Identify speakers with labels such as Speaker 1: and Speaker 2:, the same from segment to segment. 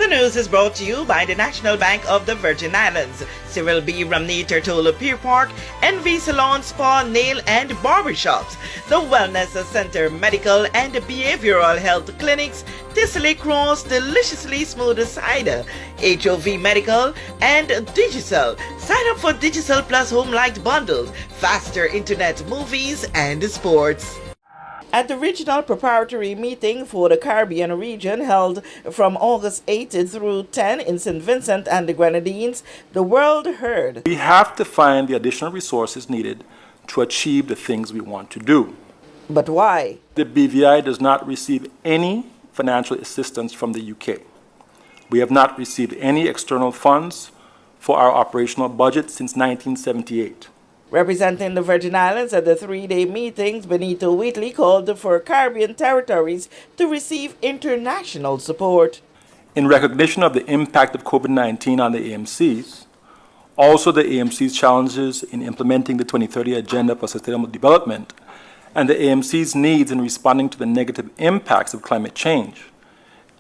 Speaker 1: The news is brought to you by the National Bank of the Virgin Islands, Cyril B. Ramney Tertola Pier Park, NV Salon, Spa, Nail and Barbershops, the Wellness Center Medical and Behavioral Health Clinics, Tissely Cross Deliciously Smooth Cider, HOV Medical, and Digicel. Sign up for Digicel Plus Home Light Bundles, faster internet, movies and sports. At the regional preparatory meeting for the Caribbean region held from August 8 through 10 in St. Vincent and the Grenadines, the world heard.
Speaker 2: We have to find the additional resources needed to achieve the things we want to do.
Speaker 1: But why?
Speaker 2: The BVI does not receive any financial assistance from the UK. We have not received any external funds for our operational budget since 1978.
Speaker 1: Representing the Virgin Islands at the three-day meetings, Benito Wheatley called for Caribbean territories to receive international support.
Speaker 2: In recognition of the impact of COVID-19 on the AMCs, also the AMC's challenges in implementing the 2030 Agenda for Sustainable Development, and the AMC's needs in responding to the negative impacts of climate change,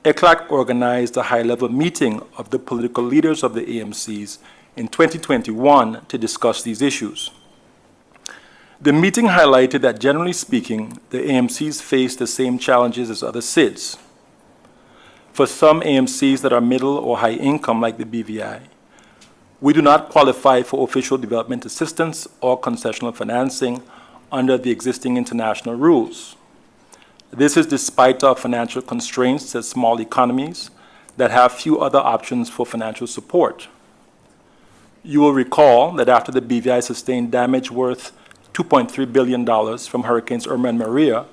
Speaker 2: ECLAC organized a high-level meeting of the political leaders of the AMCs in 2021 to discuss these issues. The meeting highlighted that, generally speaking, the AMCs face the same challenges as other SIDS. For some AMCs that are middle or high income, like the BVI, we do not qualify for official development assistance or concessional financing under the existing international rules. This is despite our financial constraints as small economies that have few other options for financial support. You will recall that after the BVI sustained damage worth $2.3 billion from Hurricanes Irma and Maria,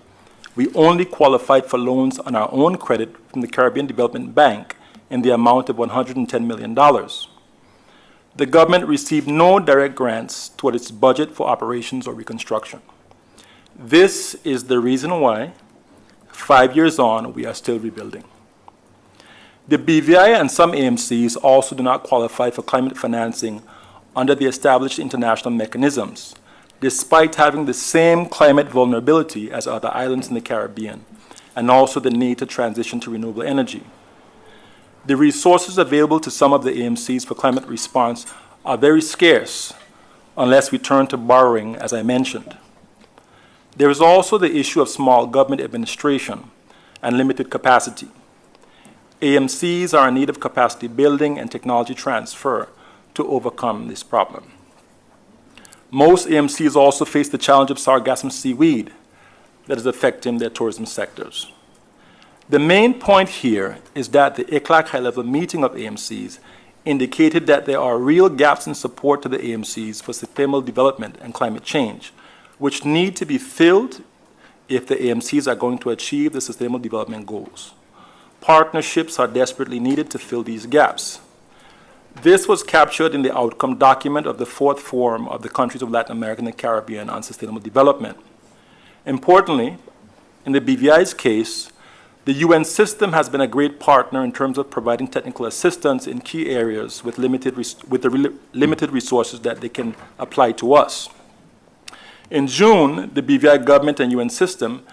Speaker 2: we only qualified for loans on our own credit from the Caribbean Development Bank in the amount of $110 million. The government received no direct grants toward its budget for operations or reconstruction. This is the reason why, 5 years on, we are still rebuilding. The BVI and some AMCs also do not qualify for climate financing under the established international mechanisms, despite having the same climate vulnerability as other islands in the Caribbean, and also the need to transition to renewable energy. The resources available to some of the AMCs for climate response are very scarce unless we turn to borrowing, as I mentioned. There is also the issue of small government administration and limited capacity. AMCs are in need of capacity building and technology transfer to overcome this problem. Most AMCs also face the challenge of sargassum seaweed that is affecting their tourism sectors. The main point here is that the ECLAC high-level meeting of AMCs indicated that there are real gaps in support to the AMCs for sustainable development and climate change, which need to be filled if the AMCs are going to achieve the sustainable development goals. Partnerships are desperately needed to fill these gaps. This was captured in the outcome document of the fourth forum of the countries of Latin America and the Caribbean on sustainable development. Importantly, in the BVI's case, the UN system has been a great partner in terms of providing technical assistance in key areas with limited resources that they can apply to us. In June, the BVI government and UN system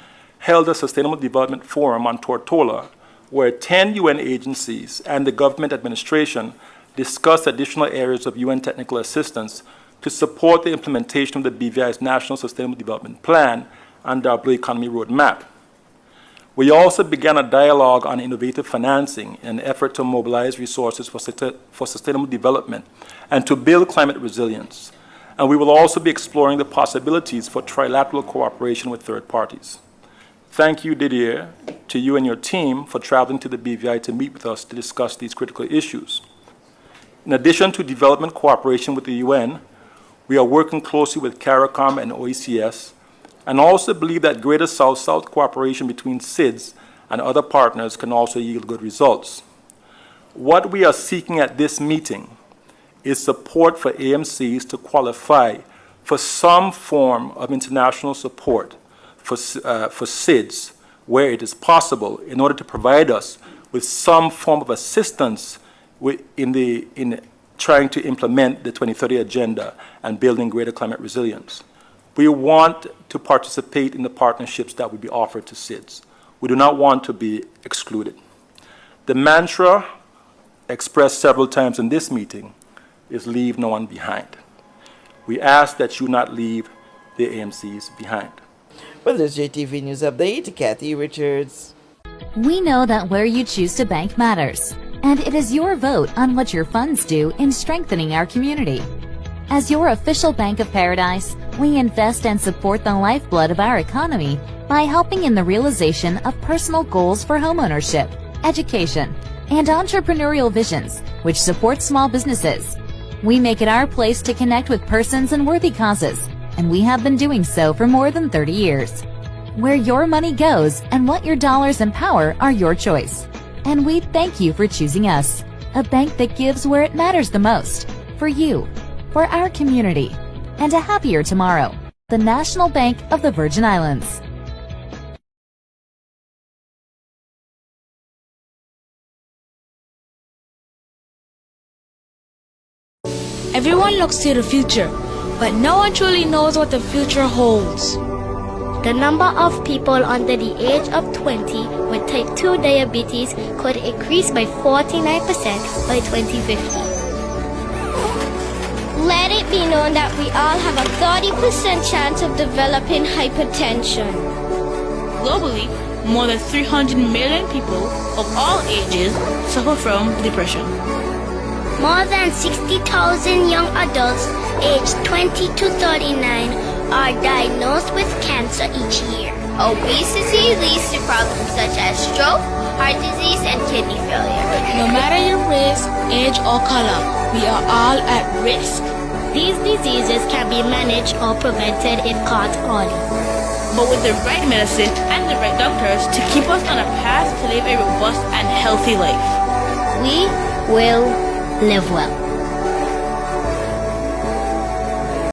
Speaker 2: held a Sustainable Development Forum on Tortola, where 10 UN agencies and the government administration discussed additional areas of UN technical assistance to support the implementation of the BVI's National Sustainable Development Plan and our Blue Economy Roadmap. We also began a dialogue on innovative financing in an effort to mobilize resources for sustainable development and to build climate resilience. And we will also be exploring the possibilities for trilateral cooperation with third parties. Thank you, Didier, to you and your team for traveling to the BVI to meet with us to discuss these critical issues. In addition to development cooperation with the UN, we are working closely with CARICOM and OECS, and also believe that greater South-South cooperation between SIDS and other partners can also yield good results. What we are seeking at this meeting is support for AMCs to qualify for some form of international support for SIDS where it is possible in order to provide us with some form of assistance in trying to implement the 2030 Agenda and building greater climate resilience. We want to participate in the partnerships that will be offered to SIDS. We do not want to be excluded. The mantra expressed several times in this meeting is leave no one behind. We ask that you not leave the AMCs behind.
Speaker 1: With this JTV News Update, Kathy Richards.
Speaker 3: We know that where you choose to bank matters, and it is your vote on what your funds do in strengthening our community. As your official Bank of Paradise, we invest and support the lifeblood of our economy by helping in the realization of personal goals for homeownership, education, and entrepreneurial visions, which support small businesses. We make it our place to connect with persons and worthy causes, and we have been doing so for more than 30 years. Where your money goes and what your dollars empower are your choice. And we thank you for choosing us, a bank that gives where it matters the most, for you, for our community, and a happier tomorrow. The National Bank of the Virgin Islands.
Speaker 4: Everyone looks to the future, but no one truly knows what the future holds.
Speaker 5: The number of people under the age of 20 with type 2 diabetes could increase by 49% by 2050. Let it be known that we all have a 30% chance of developing hypertension.
Speaker 4: Globally, more than 300 million people of all ages suffer from depression.
Speaker 5: More than 60,000 young adults aged 20 to 39 are diagnosed with cancer each year. Obesity leads to problems such as stroke, heart disease, and kidney failure.
Speaker 4: No matter your race, age, or color, we are all at risk.
Speaker 5: These diseases can be managed or prevented if caught early.
Speaker 4: But with the right medicine and the right doctors to keep us on a path to live a robust and healthy life,
Speaker 5: We will live well.